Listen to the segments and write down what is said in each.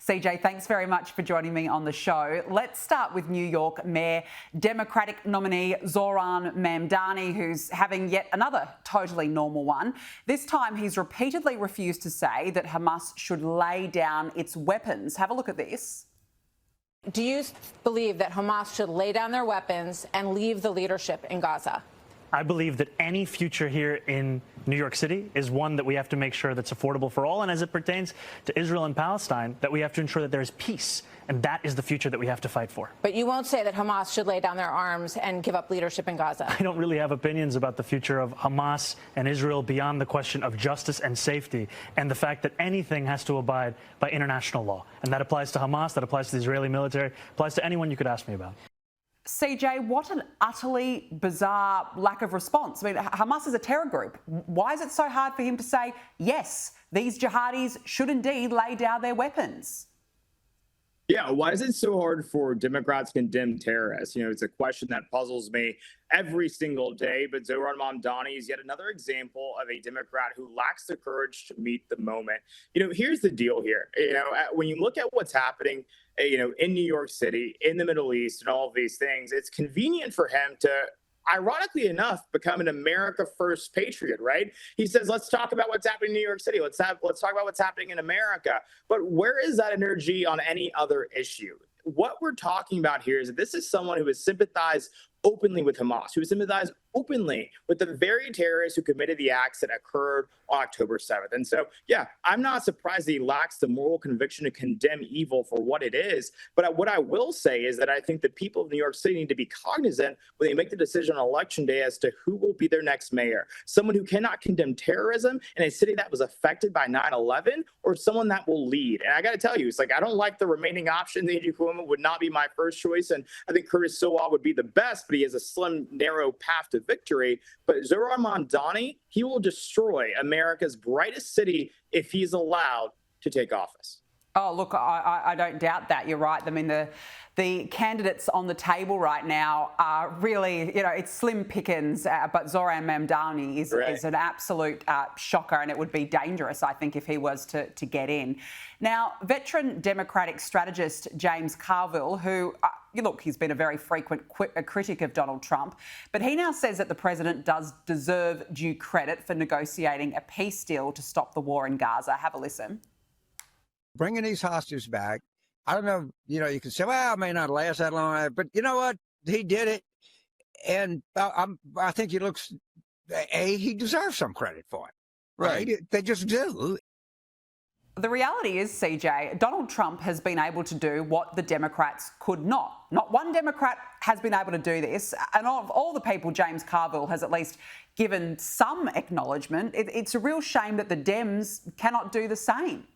CJ, thanks very much for joining me on the show. Let's start with New York Mayor Democratic nominee Zohran Mamdani, who's having yet another totally normal one. This time he's repeatedly refused to say that Hamas should lay down its weapons. Have a look at this. Do you believe that Hamas should lay down their weapons and leave the leadership in Gaza? I believe that any future here in New York City is one that we have to make sure that's affordable for all. And as it pertains to Israel and Palestine, that we have to ensure that there is peace. And that is the future that we have to fight for. But you won't say that Hamas should lay down their arms and give up leadership in Gaza. I don't really have opinions about the future of Hamas and Israel beyond the question of justice and safety and the fact that anything has to abide by international law. And that applies to Hamas, that applies to the Israeli military, applies to anyone you could ask me about. CJ, what an utterly bizarre lack of response. I mean, Hamas is a terror group. Why is it so hard for him to say, yes, these jihadis should indeed lay down their weapons? Yeah, why is it so hard for Democrats to condemn terrorists? You know, it's a question that puzzles me every single day. But Zohran Mamdani is yet another example of a Democrat who lacks the courage to meet the moment. You know, here's the deal here. You know, when you look at what's happening, you know, in New York City, in the Middle East, and all of these things, it's convenient for him to, ironically enough, become an America First patriot, right? He says, let's talk about what's happening in New York City. Let's talk about what's happening in America. But where is that energy on any other issue? What we're talking about here is that this is someone who has sympathized openly with Hamas, who sympathized openly with the very terrorists who committed the acts that occurred on October 7th. And so, yeah, I'm not surprised that he lacks the moral conviction to condemn evil for what it is. But what I will say is that I think the people of New York City need to be cognizant when they make the decision on Election Day as to who will be their next mayor. Someone who cannot condemn terrorism in a city that was affected by 9/11, or someone that will lead. And I got to tell you, it's like, I don't like the remaining options. Andrew Cuomo would not be my first choice. And I think Curtis Sowell would be the best, but he has a slim, narrow path to victory. But Zohran Mamdani, he will destroy America's brightest city if he's allowed to take office. Oh, look, I don't doubt that. You're right. I mean, the candidates on the table right now are really, you know, it's slim pickings, but Zohran Mamdani is an absolute shocker, and it would be dangerous, I think, if he was to get in. Now, veteran Democratic strategist James Carville, who, look, he's been a very frequent critic of Donald Trump, but he now says that the president does deserve due credit for negotiating a peace deal to stop the war in Gaza. Have a listen. Bringing these hostages back, I don't know, you know, you can say, well, it may not last that long, but you know what? He did it. And I think he looks, he deserves some credit for it. Right? They just do. The reality is, CJ, Donald Trump has been able to do what the Democrats could not. Not one Democrat has been able to do this. And of all the people, James Carville has at least given some acknowledgement. It's a real shame that the Dems cannot do the same.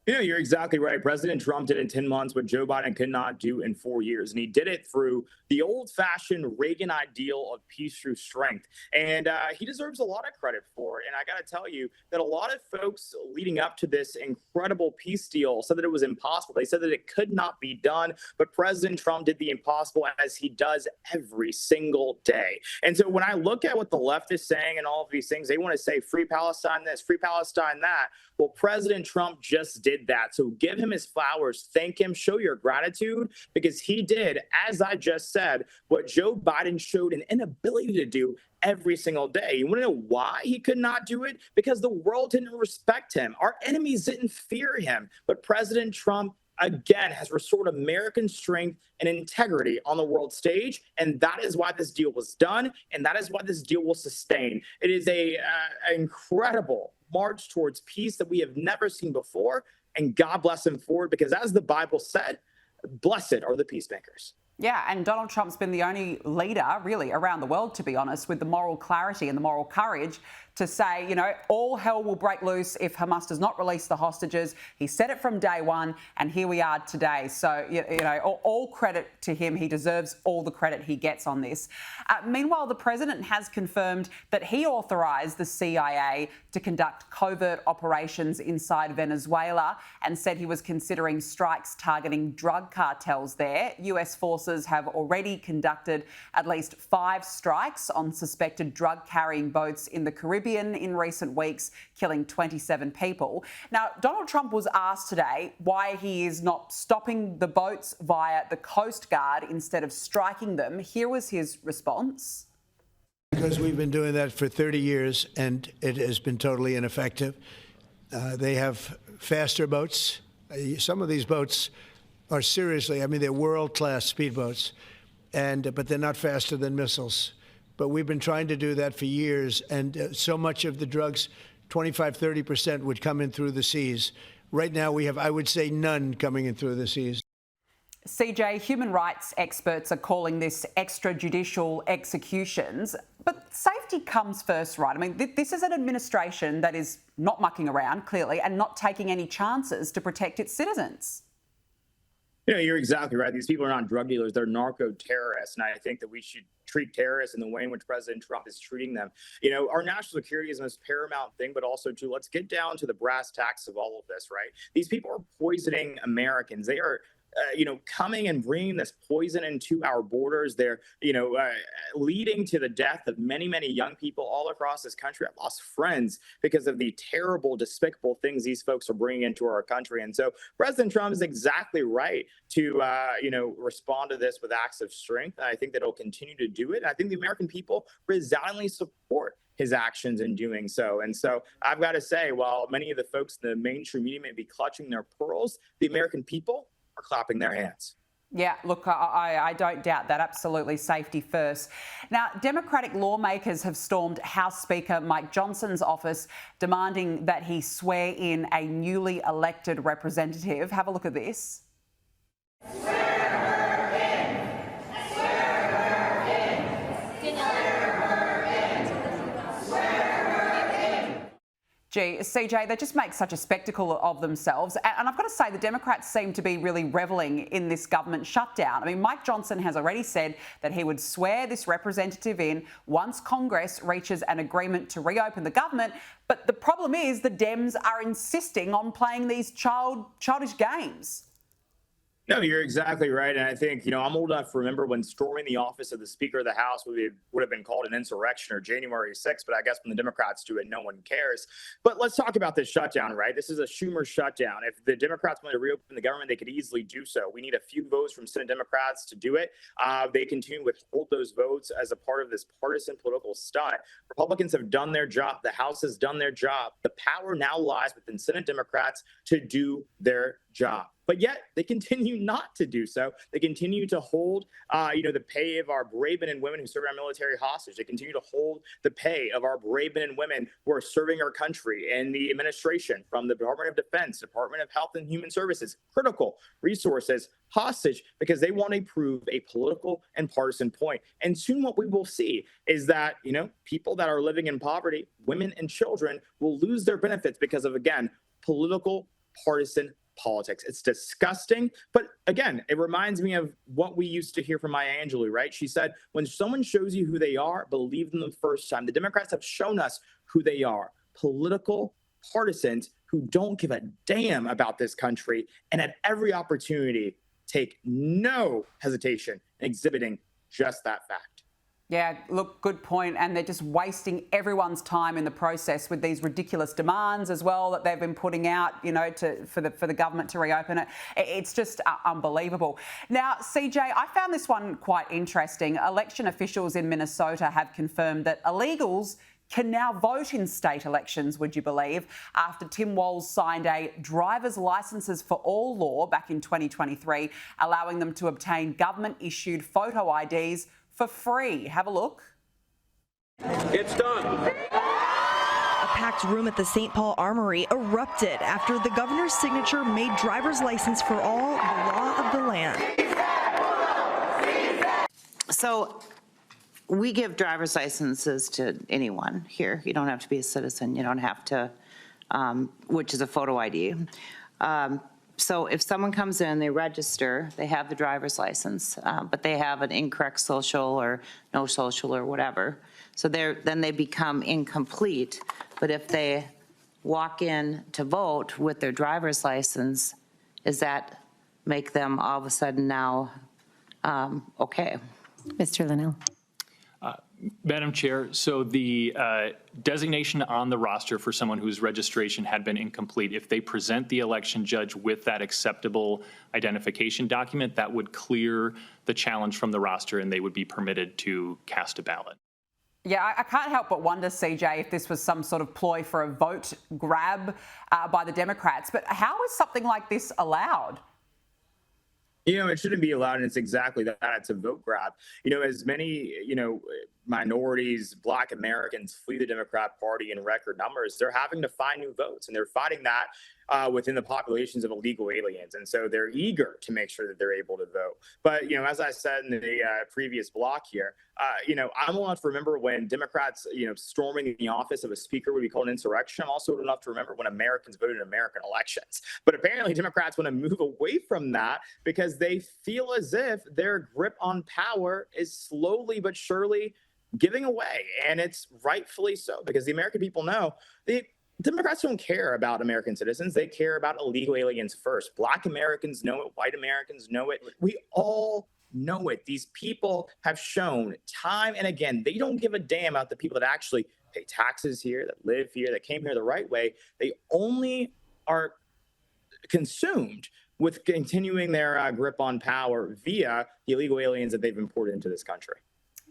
You know, you're exactly right. President Trump did in 10 months what Joe Biden could not do in 4 years. And he did it through the old-fashioned Reagan ideal of peace through strength. And he deserves a lot of credit for it. And I got to tell you that a lot of folks leading up to this incredible peace deal said that it was impossible. They said that it could not be done. But President Trump did the impossible, as he does every single day. And so when I look at what the left is saying and all of these things, they want to say free Palestine this, free Palestine that. Well, President Trump just did that. So give him his flowers, thank him, show your gratitude, because he did, as I just said, what Joe Biden showed an inability to do every single day. You want to know why he could not do it? Because the world didn't respect him. Our enemies didn't fear him. But President Trump, again, has restored American strength and integrity on the world stage. And that is why this deal was done. And that is why this deal will sustain. It is an incredible march towards peace that we have never seen before. And God bless him for it, because as the Bible said, blessed are the peacemakers. Yeah, and Donald Trump's been the only leader, really, around the world, to be honest, with the moral clarity and the moral courage to say, you know, all hell will break loose if Hamas does not release the hostages. He said it from day one, and here we are today. So, you know, all credit to him. He deserves all the credit he gets on this. Meanwhile, the president has confirmed that he authorised the CIA to conduct covert operations inside Venezuela and said he was considering strikes targeting drug cartels there. US forces have already conducted at least 5 strikes on suspected drug-carrying boats in the Caribbean Caribbean in recent weeks, killing 27 people. Now, Donald Trump was asked today why he is not stopping the boats via the Coast Guard instead of striking them. Here was his response. Because we've been doing that for 30 years and it has been totally ineffective. They have faster boats. Some of these boats are seriously, I mean, they're world-class speedboats, but they're not faster than missiles. But we've been trying to do that for years, and so much of the drugs, 25–30%, would come in through the seas. Right now we have, I would say, none coming in through the seas. CJ, human rights experts are calling this extrajudicial executions, but safety comes first, right? I mean, this is an administration that is not mucking around, clearly, and not taking any chances to protect its citizens. You're exactly right. These people are not drug dealers. They're narco-terrorists. And I think that we should treat terrorists in the way in which President Trump is treating them. Our national security is the most paramount thing, but also, too, let's get down to the brass tacks of all of this, right? These people are poisoning Americans. They are coming and bringing this poison into our borders. They're, leading to the death of many, many young people all across this country. I've lost friends because of the terrible, despicable things these folks are bringing into our country. And so President Trump is exactly right to, respond to this with acts of strength. And I think that he'll continue to do it. And I think the American people resoundingly support his actions in doing so. And so I've got to say, while many of the folks in the mainstream media may be clutching their pearls, the American people are clapping their hands. Yeah, look, I don't doubt that. Absolutely, safety first. Now, Democratic lawmakers have stormed House Speaker Mike Johnson's office, demanding that he swear in a newly elected representative. Have a look at this. Gee, CJ, they just make such a spectacle of themselves. And I've got to say, the Democrats seem to be really revelling in this government shutdown. I mean, Mike Johnson has already said that he would swear this representative in once Congress reaches an agreement to reopen the government. But the problem is the Dems are insisting on playing these childish games. No, you're exactly right. And I think, I'm old enough to remember when storming the office of the Speaker of the House would have been called an insurrection or January 6th. But I guess when the Democrats do it, no one cares. But let's talk about this shutdown, right? This is a Schumer shutdown. If the Democrats wanted to reopen the government, they could easily do so. We need a few votes from Senate Democrats to do it. They continue to withhold those votes as a part of this partisan political stunt. Republicans have done their job. The House has done their job. The power now lies within Senate Democrats to do their job. But yet they continue not to do so. They continue to hold, the pay of our brave men and women who serve our military hostage. They continue to hold the pay of our brave men and women who are serving our country and the administration, from the Department of Defense, Department of Health and Human Services, critical resources hostage because they want to prove a political and partisan point. And soon what we will see is that, people that are living in poverty, women and children, will lose their benefits because of, again, political partisan politics. It's disgusting. But again, it reminds me of what we used to hear from Maya Angelou, right? She said, when someone shows you who they are, believe them the first time. The Democrats have shown us who they are. Political partisans who don't give a damn about this country and at every opportunity take no hesitation in exhibiting just that fact. Yeah, look, good point. And they're just wasting everyone's time in the process with these ridiculous demands as well that they've been putting out, for the government to reopen it. It's just unbelievable. Now, CJ, I found this one quite interesting. Election officials in Minnesota have confirmed that illegals can now vote in state elections, would you believe, after Tim Walz signed a driver's licenses for all law back in 2023, allowing them to obtain government-issued photo IDs for free. Have a look. It's done. A packed room at the St. Paul Armory erupted after the governor's signature made driver's license for all the law of the land. So we give driver's licenses to anyone here. You don't have to be a citizen. You don't have to, which is a photo ID. So if someone comes in, they register, they have the driver's license, but they have an incorrect social or no social or whatever. So then they become incomplete. But if they walk in to vote with their driver's license, does that make them all of a sudden now okay? Mr. Linnell. Madam Chair, so the designation on the roster for someone whose registration had been incomplete, if they present the election judge with that acceptable identification document, that would clear the challenge from the roster and they would be permitted to cast a ballot. Yeah, I can't help but wonder, CJ, if this was some sort of ploy for a vote grab by the Democrats. But how is something like this allowed? It shouldn't be allowed, and it's exactly that. It's a vote grab. As many, minorities, Black Americans flee the Democrat Party in record numbers, they're having to find new votes, and they're fighting that within the populations of illegal aliens. And so they're eager to make sure that they're able to vote. But, as I said in the previous block here, I'm old enough to remember when Democrats, storming the office of a speaker would be called an insurrection. I'm also old enough to remember when Americans voted in American elections. But apparently Democrats want to move away from that because they feel as if their grip on power is slowly but surely giving away. And it's rightfully so, because the American people know the Democrats don't care about American citizens. They care about illegal aliens first. Black Americans know it. White Americans know it. We all know it. These people have shown time and again, they don't give a damn about the people that actually pay taxes here, that live here, that came here the right way. They only are consumed with continuing their grip on power via the illegal aliens that they've imported into this country.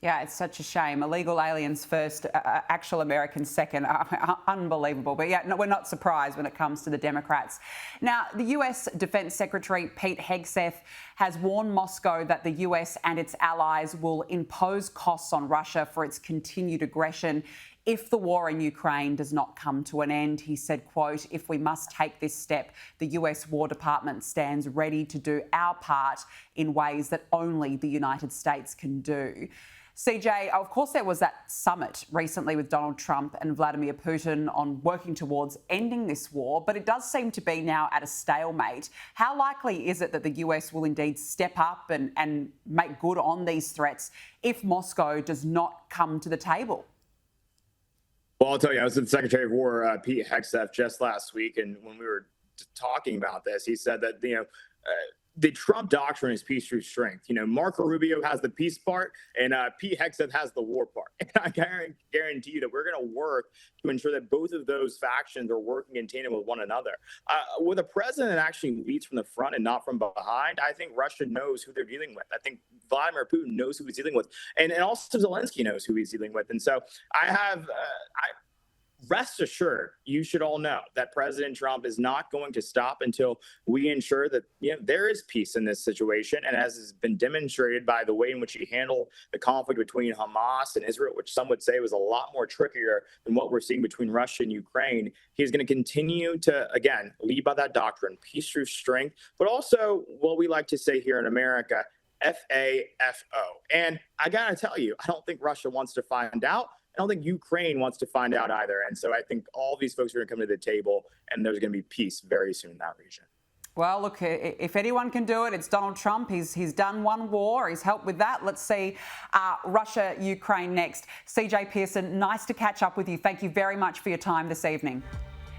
Yeah, it's such a shame. Illegal aliens first, actual Americans second. Unbelievable. But yeah, no, we're not surprised when it comes to the Democrats. Now, the US Defense Secretary Pete Hegseth has warned Moscow that the US and its allies will impose costs on Russia for its continued aggression if the war in Ukraine does not come to an end. He said, quote, "If we must take this step, the US War Department stands ready to do our part in ways that only the United States can do." CJ, of course, there was that summit recently with Donald Trump and Vladimir Putin on working towards ending this war, but it does seem to be now at a stalemate. How likely is it that the US will indeed step up and make good on these threats if Moscow does not come to the table? Well, I'll tell you, I was with the Secretary of War, Pete Hegseth, just last week, and when we were talking about this, he said that, the Trump doctrine is peace through strength. Marco Rubio has the peace part, and Pete Hegseth has the war part. And I guarantee you that we're going to work to ensure that both of those factions are working in tandem with one another. With a president that actually leads from the front and not from behind, I think Russia knows who they're dealing with. I think Vladimir Putin knows who he's dealing with, and also Zelensky knows who he's dealing with. And so rest assured, you should all know that President Trump is not going to stop until we ensure that there is peace in this situation. And as has been demonstrated by the way in which he handled the conflict between Hamas and Israel, which some would say was a lot more trickier than what we're seeing between Russia and Ukraine, he's going to continue to, again, lead by that doctrine, peace through strength, but also what we like to say here in America, FAFO. And I got to tell you, I don't think Russia wants to find out. I don't think Ukraine wants to find out either. And so I think all these folks are going to come to the table, and there's going to be peace very soon in that region. Well, look, if anyone can do it, it's Donald Trump. He's done one war. He's helped with that. Let's see Russia, Ukraine next. CJ Pearson, nice to catch up with you. Thank you very much for your time this evening.